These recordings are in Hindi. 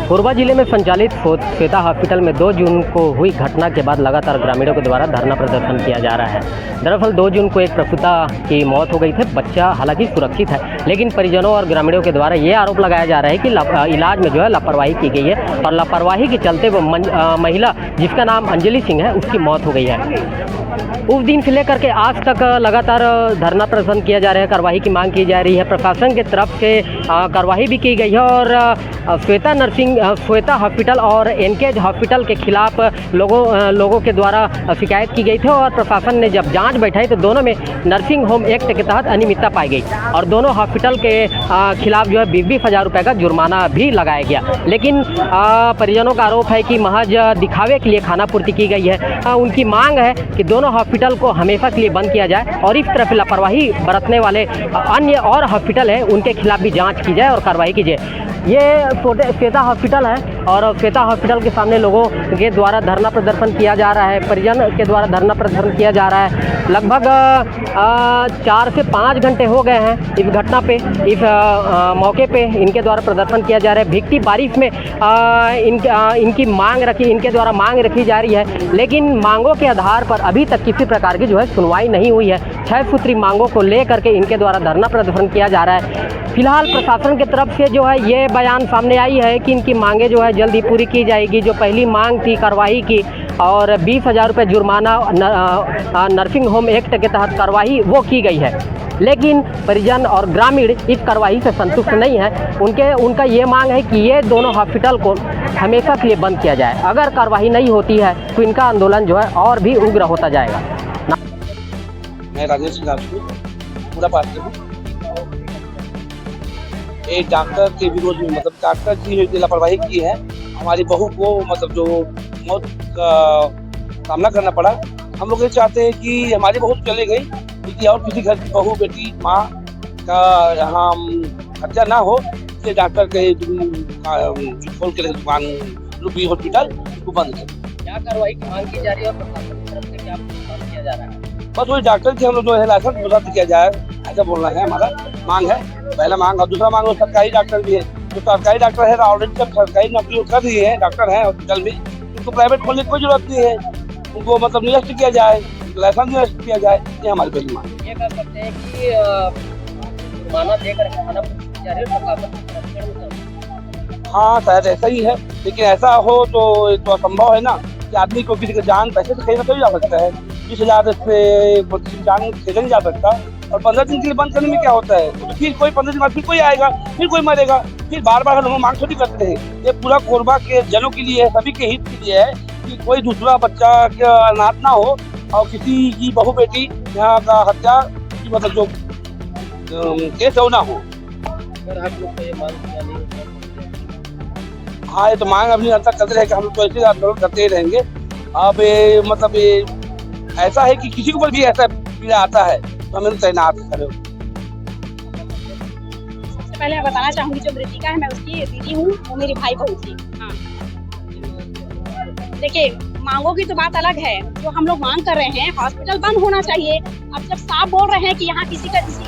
कोरबा जिले में संचालित श्वेता हॉस्पिटल में 2 जून को हुई घटना के बाद लगातार ग्रामीणों के द्वारा धरना प्रदर्शन किया जा रहा है। दरअसल 2 जून को एक प्रसूता की मौत हो गई थी। बच्चा हालांकि सुरक्षित है, लेकिन परिजनों और ग्रामीणों के द्वारा ये आरोप लगाया जा रहा है कि इलाज में जो है लापरवाही की गई है और लापरवाही के चलते वो महिला जिसका नाम अंजलि सिंह है उसकी मौत हो गई है। उस दिन से लेकर के आज तक लगातार धरना प्रदर्शन किया जा रहा है, कार्रवाई की मांग की जा रही है। प्रशासन की तरफ से कार्रवाई भी की गई है और श्वेता हॉस्पिटल और एनकेज हॉस्पिटल के खिलाफ लोगों के द्वारा शिकायत की गई थी और प्रशासन ने जब जांच बैठाई तो दोनों में नर्सिंग होम एक्ट के तहत अनियमितता पाई गई और दोनों हॉस्पिटल के खिलाफ जो है 20-20 हज़ार रुपये का जुर्माना भी लगाया गया। लेकिन परिजनों का आरोप है कि महज दिखावे के लिए खानापूर्ति की गई है। उनकी मांग है कि दोनों हॉस्पिटल को हमेशा के लिए बंद किया जाए और इस तरह से लापरवाही बरतने वाले अन्य और हॉस्पिटल है उनके खिलाफ भी जांच की जाए और कार्रवाई की जाए। ये श्वेता हॉस्पिटल है और श्वेता हॉस्पिटल के सामने लोगों के द्वारा धरना प्रदर्शन किया जा रहा है, परिजन के द्वारा धरना प्रदर्शन किया जा रहा है। लगभग 4 से 5 घंटे हो गए हैं इस घटना पे, इस मौके पे इनके द्वारा प्रदर्शन किया जा रहा है। भीगती बारिश में इनके द्वारा मांग रखी जा रही है, लेकिन मांगों के आधार पर अभी तक किसी प्रकार की जो है सुनवाई नहीं हुई है। 6 सूत्री मांगों को लेकर के इनके द्वारा धरना प्रदर्शन किया जा रहा है। फिलहाल प्रशासन की तरफ से जो है ये बयान सामने आई है कि इनकी मांगें जो है जल्दी पूरी की जाएगी। जो पहली मांग थी कार्रवाई की और 20 हज़ार रुपये जुर्माना नर्सिंग होम एक्ट के तहत कार्रवाई वो की गई है, लेकिन परिजन और ग्रामीण इस कार्रवाई से संतुष्ट नहीं है। उनका ये मांग है कि ये दोनों हॉस्पिटल को हमेशा के लिए बंद किया जाए। अगर कार्रवाई नहीं होती है तो इनका आंदोलन जो है और भी उग्र होता जाएगा। मैं राजेश राजपूत पूरा पात्र हूँ। एक डॉक्टर के विरोध में, मतलब डॉक्टर की जो लापरवाही की है, हमारी बहू को मतलब जो मौत का सामना करना पड़ा। हम लोग ये चाहते हैं कि हमारी बहू चले गई, क्योंकि और किसी घर की बहू बेटी माँ का यहाँ खर्चा ना हो, इसलिए डॉक्टर के खोल के दुकान रूबी हॉस्पिटल उसको बंद कर। क्या कार्रवाई की मांग की जा रही है और प्रशासन की तरफ से क्या मांग किया जा रहा है? बस वही डॉक्टर की हम लोग जो है लाइसेंस रद्द किया जाए, ऐसा बोलना है हमारा मांग है, पहला मांग। और दूसरा मांग वो सरकारी डॉक्टर भी है, जो सरकारी डॉक्टर है ऑलरेडी जब सरकारी नौकरी कर रही है, डॉक्टर है हॉस्पिटल में, उनको प्राइवेट खोलने की कोई जरूरत नहीं है। उनको मतलब निरस्त किया जाए, लाइसेंस निरस्त किया जाए, ये हमारी पहली मांग। ये कह सकते हैं कि जुर्माना देकर खानापूर्ति जा रही है। हाँ शायद ऐसा ही है, लेकिन ऐसा हो तो असंभव है ना कि आदमी को किसी का जान पैसे से खरीदा तो जा सकता है। 20 हज़ार से जान खरीदा नहीं जा सकता। और 15 दिन के लिए बंद करने में क्या होता है? तो फिर कोई 15 दिन बाद फिर कोई आएगा, फिर कोई मरेगा, फिर बार बार हम मांग थोड़ी करते हैं। ये पूरा कोरबा के जनों के लिए है, सभी के हित के लिए है कि कोई दूसरा बच्चा का अनाथ ना हो और किसी की बहू बेटी यहाँ का हत्या की मतलब जो केस हो ना हो। हाँ, ये तो मांग अभी अंतर करते रहे कि हम लोग तो ऐसे आंदोलन करते ही रहेंगे। अब ये मतलब ये ऐसा है कि किसी के ऊपर भी ऐसा पीड़ा आता है तो हमें तैनात करें। सबसे पहले मैं बताना चाहूंगी जो मृतिका है मैं उसकी दीदी हूँ, वो मेरी भाई बहू थी। हाँ, देखिए मांगों की तो बात अलग है। जो हम लोग मांग कर रहे हैं हॉस्पिटल बंद होना चाहिए। अब जब साफ बोल रहे हैं कि यहाँ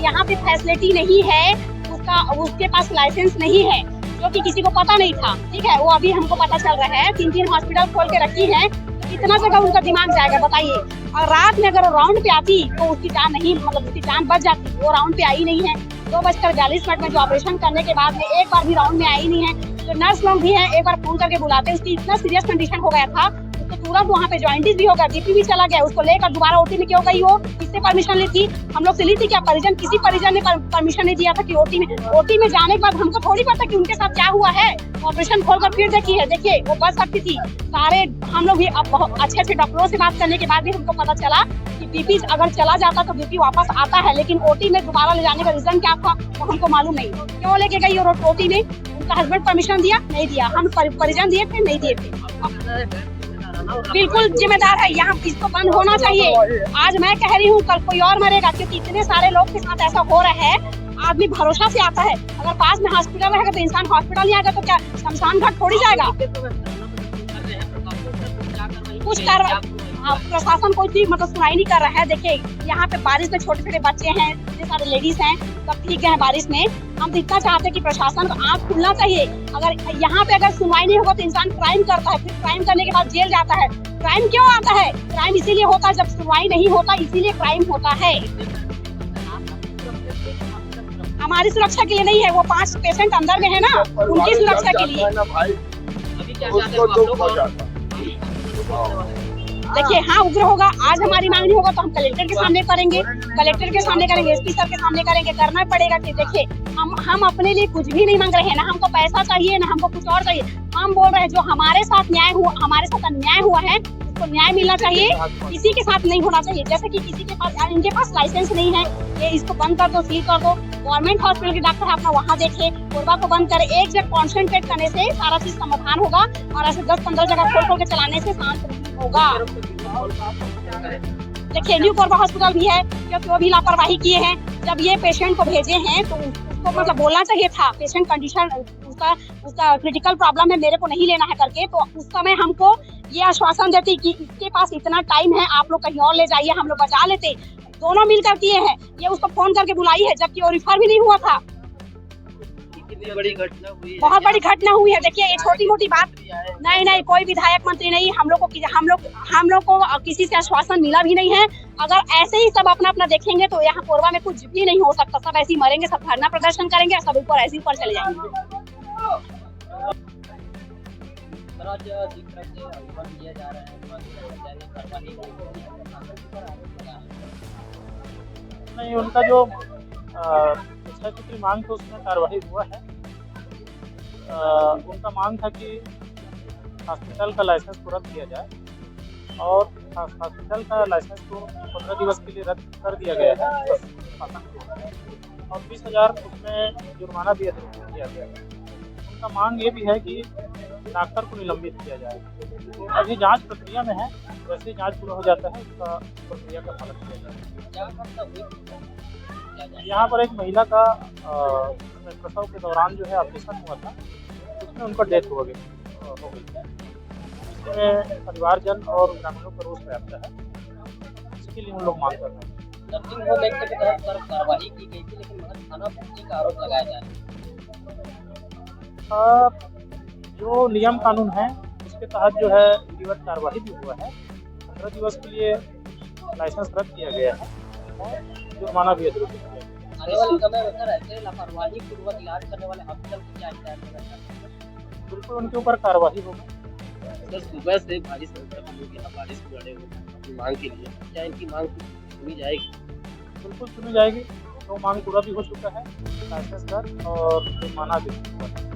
यहाँ पे फैसिलिटी नहीं है, उसके पास लाइसेंस नहीं है, जो कि किसी को पता नहीं था, ठीक है, वो अभी हमको पता चल रहा है। 3 हॉस्पिटल खोल के रखी है, कितना जगह उनका दिमाग जाएगा बताइए। और रात में अगर राउंड पे आती तो उसकी जान नहीं, मतलब उसकी जान बच जाती। वो राउंड पे आई नहीं है। 2:42 में जो ऑपरेशन करने के बाद में एक बार भी राउंड में आई नहीं है। जो नर्स लोग भी हैं एक बार फोन करके बुलाते, उसकी इतना सीरियस कंडीशन हो गया था, उसको तुरंत वहाँ पे जॉइंटिस भी हो गया, बीपी भी चला गया, उसको लेकर दोबारा ओटी में क्यों गई? वो किससे परमिशन ली थी? हम लोग से ली थी क्या परिजन? किसी परिजन ने परमिशन नहीं दिया था कि ओटी में जाने के बाद हमको थोड़ी पता कि उनके साथ क्या हुआ है। ऑपरेशन खोलकर फिर देखी है, देखिए वो बच सकती थी। सारे हम लोग भी अब बहुत अच्छे डॉक्टरों से बात करने के बाद भी हमको पता चला कि बीपी अगर चला जाता तो बीपी वापस आता है, लेकिन ओटी में दोबारा ले जाने का रीजन क्या था वो हमको मालूम नहीं। क्यों लेके गई और ओटी में? उनका हस्बैंड परमिशन दिया? नहीं दिया। हम परिजन दिए थे? नहीं दिए थे। बिल्कुल जिम्मेदार है, यहाँ इसको बंद होना चाहिए। आज मैं कह रही हूँ, कल कोई और मरेगा, क्योंकि इतने सारे लोग के साथ ऐसा हो रहा है। आदमी भरोसा से आता है, अगर पास में हॉस्पिटल रहेगा तो इंसान हॉस्पिटल नहीं आएगा तो क्या शमशान घाट थोड़ी जाएगा? कुछ कार्रवाई प्रशासन कोई चीज मतलब सुनाई नहीं कर रहा है। देखिए यहाँ पे बारिश में छोटे छोटे बच्चे हैं, इतने सारे लेडीज हैं, सब भीग गए हैं बारिश में। हम तो इतना चाहते हैं कि प्रशासन को आँख खुलना चाहिए। अगर यहाँ पे अगर सुनवाई नहीं होगा तो इंसान क्राइम करता है, फिर क्राइम करने के बाद जेल जाता है। क्राइम क्यों आता है? क्राइम इसीलिए होता है जब सुनवाई नहीं होता, इसीलिए क्राइम होता है। हमारी सुरक्षा के लिए नहीं है, वो 5 पेशेंट अंदर में है ना, उनकी सुरक्षा के लिए। देखिए हाँ उग्र होगा, आज हमारी मांग नहीं होगा तो हम कलेक्टर के सामने करेंगे, एसपी सर के सामने करेंगे, करना पड़ेगा। कि देखिए हम अपने लिए कुछ भी नहीं मांग रहे हैं, ना हमको पैसा चाहिए ना हमको कुछ और चाहिए। हम बोल रहे हैं जो हमारे साथ न्याय हुआ, हमारे साथ अन्याय हुआ है, उसको न्याय मिलना चाहिए। किसी के साथ नहीं होना चाहिए। जैसे कि किसी के पास, इनके पास लाइसेंस नहीं है, ये इसको बंद कर दो, सील कर दो। गवर्नमेंट हॉस्पिटल के डॉक्टर अपना वहाँ देखे, कोरबा को बंद करे। एक जगह कॉन्सेंट्रेट करने से सारा चीज समाधान होगा, और ऐसे 10-15 जगह खोल के चलाने से शांत होगा। देखिए न्यू कोरबा हॉस्पिटल भी है, क्योंकि वो भी लापरवाही किए हैं। जब ये पेशेंट को भेजे हैं तो उसको मतलब बोलना चाहिए था, पेशेंट कंडीशन उसका क्रिटिकल प्रॉब्लम है, मेरे को नहीं लेना है करके। तो उस समय हमको ये आश्वासन देती कि इसके पास इतना टाइम है, आप लोग कहीं और ले जाइए, हम लोग बचा लेते। दोनों मिलकर किए हैं, ये उसको फोन करके बुलाई है, जबकि वो रिफर भी नहीं हुआ था। कितनी बड़ी घटना हुई है, बहुत बड़ी घटना हुई है। देखिए ये छोटी मोटी बात नहीं, कोई विधायक मंत्री नहीं, हम लोग को किसी से आश्वासन मिला भी नहीं है। अगर ऐसे ही सब अपना अपना देखेंगे तो यहाँ कोरबा में कुछ भी नहीं हो सकता। सब ऐसे ही मरेंगे, सब धरना प्रदर्शन करेंगे, सब ऊपर ऐसे ऊपर चले जाएंगे। नहीं, उनका जो की मांग थी उसमें कार्रवाई हुआ है। उनका मांग था कि हॉस्पिटल का लाइसेंस को रद्द किया जाए, और हॉस्पिटल का लाइसेंस को 15 दिवस के लिए रद्द कर दिया गया है और 20,000 उसमें जुर्माना भी अधिक किया गया है। उनका मांग ये भी है कि डॉक्टर को निलंबित किया जाए। अभी जांच प्रक्रिया में है, वैसे जांच पूरा हो जाता है उसका प्रक्रिया का पालन किया जाए। यहाँ पर एक महिला का प्रसव के दौरान जो है ऑपरेशन हुआ था, उसमें उनका डेथ हो गई। इसमें परिवारजन और ग्रामीणों का रोष व्याप्त है, इसके लिए हम लोग मांग कर रहे हैं। नर्सिंग होम एक्ट के तहत पर कार्रवाई की गई थी, लेकिन थाना पुलिस का आरोप लगाया जा रहा है। जो नियम कानून है उसके तहत जो है विधिवत कार्रवाई भी हुआ है। 15 दिवस के लिए लाइसेंस रद्द किया गया है और जुर्माना भी अधिक किया गया है। आने वाले समय में सर ऐसे लापरवाही पूर्वक इलाज करने वाले हॉस्पिटल की क्या हिदायत करना है? बिल्कुल उनके ऊपर कार्रवाई होगी। सर सुबह से भारी संख्या में लोग यहाँ बारिश में लड़े हुए हैं मांग के लिए, क्या इनकी मांग सुनी जाएगी? बिल्कुल सुनी जाएगी। तो मांग पूरा भी हो चुका है, लाइसेंस रद्द और जुर्माना भी हुआ है।